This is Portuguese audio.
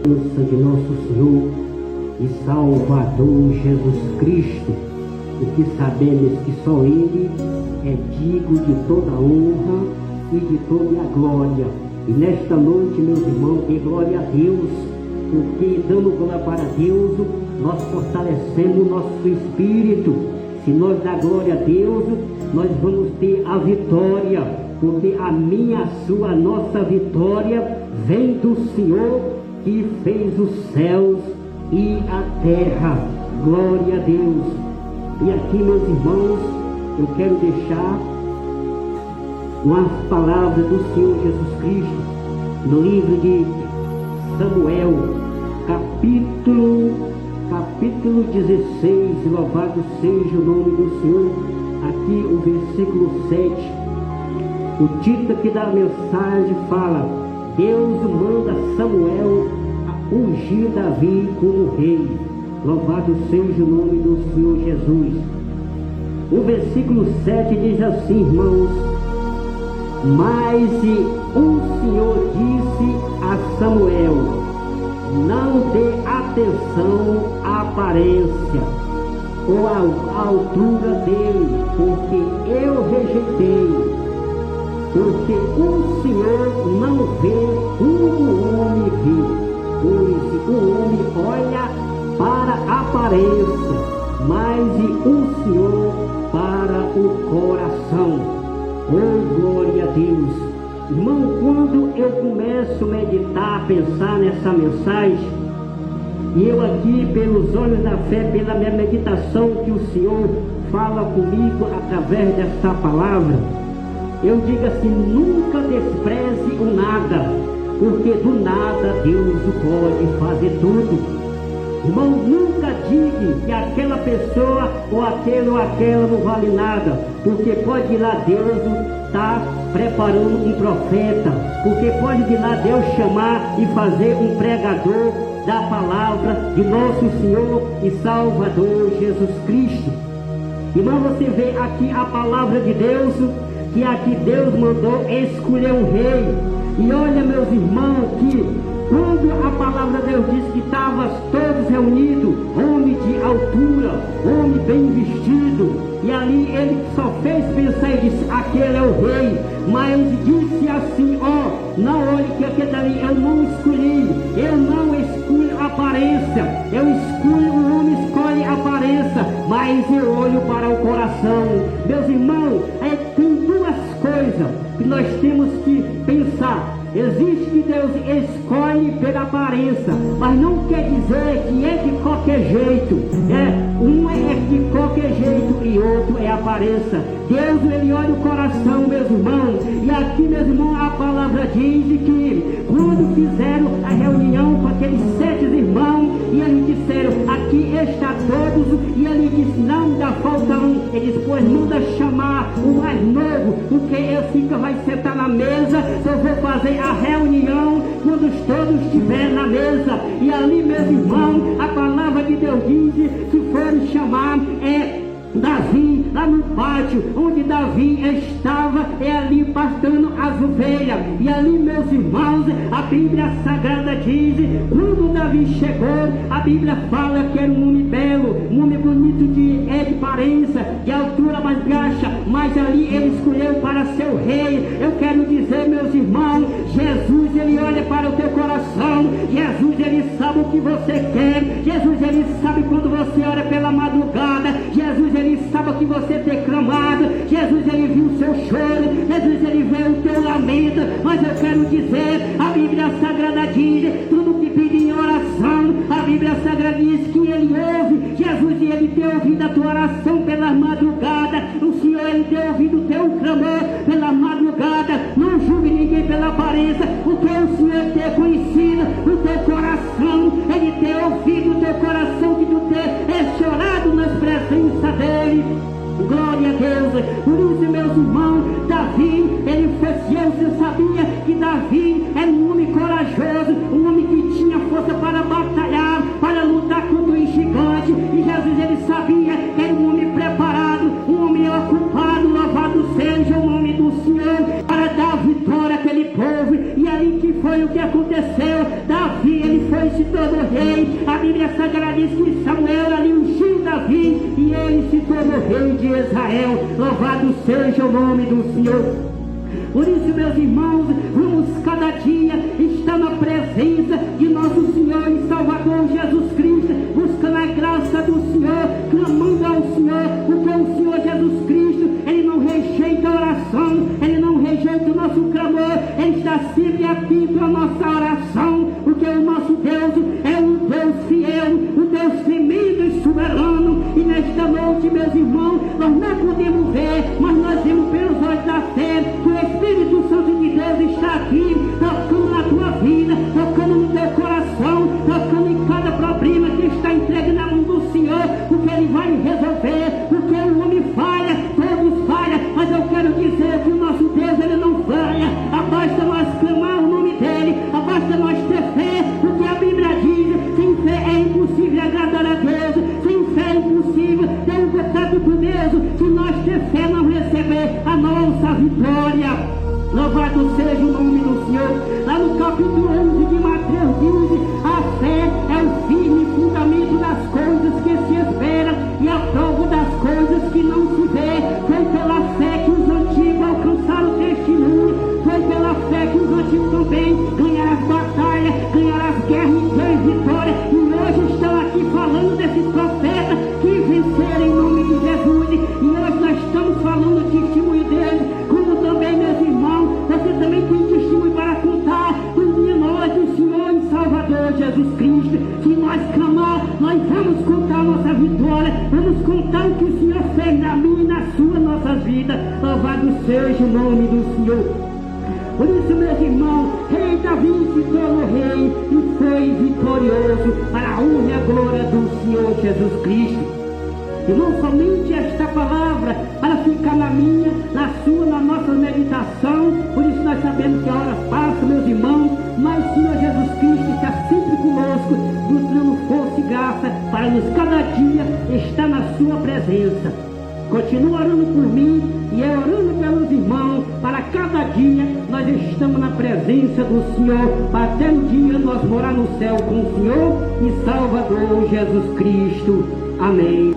de nosso Senhor e Salvador Jesus Cristo, porque sabemos que só Ele é digno de toda a honra e de toda a glória. E nesta noite, meus irmãos, dê glória a Deus, porque dando glória para Deus, nós fortalecemos o nosso espírito. Se nós dar glória a Deus, nós vamos ter a vitória, porque a minha, a sua, a nossa vitória vem do Senhor que fez os céus e a terra. Glória a Deus. E aqui, meus irmãos, eu quero deixar umas palavras do Senhor Jesus Cristo no livro de Samuel, capítulo 16, louvado seja o nome do Senhor. Aqui o versículo 7, o título aqui da mensagem fala: Deus manda Samuel a ungir Davi como rei. Louvado seja o nome do Senhor Jesus. O versículo 7 diz assim, irmãos: Mas o Senhor disse a Samuel: não dê atenção à aparência ou à altura dele, porque eu rejeitei. Porque o Senhor não vê como o homem vê, pois o homem olha para a aparência, mas o Senhor para o coração. Oh, glória a Deus! Irmão, quando eu começo a meditar, a pensar nessa mensagem, e eu aqui, pelos olhos da fé, pela minha meditação, que o Senhor fala comigo através dessa palavra, eu digo assim: nunca despreze o nada, porque do nada Deus pode fazer tudo. Irmão, nunca diga que aquela pessoa ou aquele ou aquela não vale nada, porque pode ir lá Deus está preparando um profeta, porque pode ir lá Deus chamar e fazer um pregador da palavra de nosso Senhor e Salvador Jesus Cristo. Irmão, você vê aqui a palavra de Deus, que aqui Deus mandou escolher um rei. E olha, meus irmãos, que quando a palavra de Deus diz que estavam todos reunidos, homem de altura, homem bem vestido, e ali ele só fez pensar e disse: aquele é o rei. Mas disse assim: ó, não olhe que aquele ali eu não escolhi, eu não escolho a aparência, eu escolho, o homem escolhe a aparência, mas eu olho para o coração. Meus irmãos, tem duas coisas que nós temos que pensar. Existe que Deus escolhe pela aparência, mas não quer dizer que é de qualquer jeito. Um é de qualquer jeito e outro é aparência. Deus, ele olha o coração, meus irmãos. E aqui, meus irmãos, a palavra diz que quando fizeram a reunião com aqueles 7 irmãos, e eles disseram: aqui está todos, e ele disse: não dá falta um. Ele disse: pois manda chamar o mais novo, porque esse que vai sentar na mesa, só vou fazer a reunião quando todos estiverem na mesa. E ali, meus irmãos, a palavra de Deus diz que foram chamar Davi lá no pátio onde Davi estava, ali pastando as ovelhas. E ali, meus irmãos, a Bíblia Sagrada diz, quando Davi chegou, a Bíblia fala que era um homem belo, um homem bonito de aparência, de altura mais baixa, mas ali ele escolheu para ser o rei. Eu quero dizer, meus irmãos, Jesus, ele olha para o teu coração. Jesus, ele sabe o que você quer. Jesus, ele sabe quando você ora pela madrugada. Jesus, ele sabe o que você tem clamado. Jesus, ele viu o seu choro. Jesus, ele vê o teu lamento. Mas eu quero dizer, a Bíblia Sagrada diz, tudo que pede em oração, a Bíblia Sagrada diz que ele ouve. Jesus, ele tem ouvido a tua oração pela madrugada. O Senhor, ele tem ouvido o teu clamor pela madrugada. Não julgue ninguém pela aparência, porque o Senhor tem conhecido o teu coração. Ele tem ouvido o teu coração, que tu tem chorado nas presenças dele. Glória a Deus. Por isso, meus irmãos, Davi, ele foi fiel. Você sabia que Davi era um homem corajoso, um homem que tinha força para batalhar, para lutar contra o gigante. E Jesus, ele sabia que era um homem preparado, um homem ocupado. Louvado seja o nome do Senhor, para dar vitória àquele povo. E aí que foi o que aconteceu? Davi, ele foi se tornou rei. A Bíblia Sagrada diz que Samuel ali ungiu Davi e ele se tornou rei de Israel. Louvado seja o nome do Senhor. Por isso, meus irmãos, vamos cada dia estar na presença de nosso Senhor e Salvador Jesus Cristo, buscando a graça do Senhor, clamando ao Senhor, porque o Senhor Jesus Cristo, Ele não rejeita a oração, Ele não rejeita o nosso clamor, Ele está sempre atento à nossa oração, porque o nosso Deus é um Deus fiel, um Deus tremendo e soberano. E nesta noite, meus irmãos, nós não podemos ver, mas nós vemos pelos olhos da fé que o Espírito Santo de Deus está aqui, tocando na tua vida, tocando no teu coração, tocando em cada problema que está entregue na mão do Senhor, porque Ele vai resolver, porque o homem falha, todos falham, mas eu quero dizer que o nosso Deus, Ele não falha. Basta nós clamar o nome dEle, basta nós ter fé, porque a Bíblia diz, sem fé é impossível agradar a Deus, sem fé é impossível ter um pecado por Deus, se nós ter fé não receber a nossa vitória. Louvado seja o nome do Senhor. Lá no capítulo 11 de Mateus diz, a fé é o firme fundamento das coisas que se esperam e a prova das coisas que não se vê. Foi pela fé que os antigos alcançaram o testemunho, foi pela fé que os antigos também ganharam as batalhas, ganharam as guerras e têm vitória. E hoje estão aqui falando desses profetas que venceram em nome de Jesus. E hoje nós estamos falando o testemunho deles, como também, meus irmãos, você também tem testemunho para contar de nós, do Senhor e Salvador Jesus Cristo. Se nós clamar, nós vamos contar a nossa vitória, vamos contar o que o Senhor fez na minha e na sua nossa vida. Louvado seja o nome do Senhor. Por isso, meus irmãos, rei Davi se tornou rei e foi vitorioso para a honra e a glória do Senhor Jesus Cristo. E não somente esta palavra para ficar na minha, na sua, na nossa meditação. Por isso nós sabemos que a hora passa, meus irmãos, mas o Senhor Jesus Cristo está sempre conosco, nos dando força e graça para nos cada dia estar na sua presença. Continua orando por mim e eu orando pelos irmãos, para cada dia nós estamos na presença do Senhor, para até um dia nós morar no céu com o Senhor e Salvador Jesus Cristo. Amém.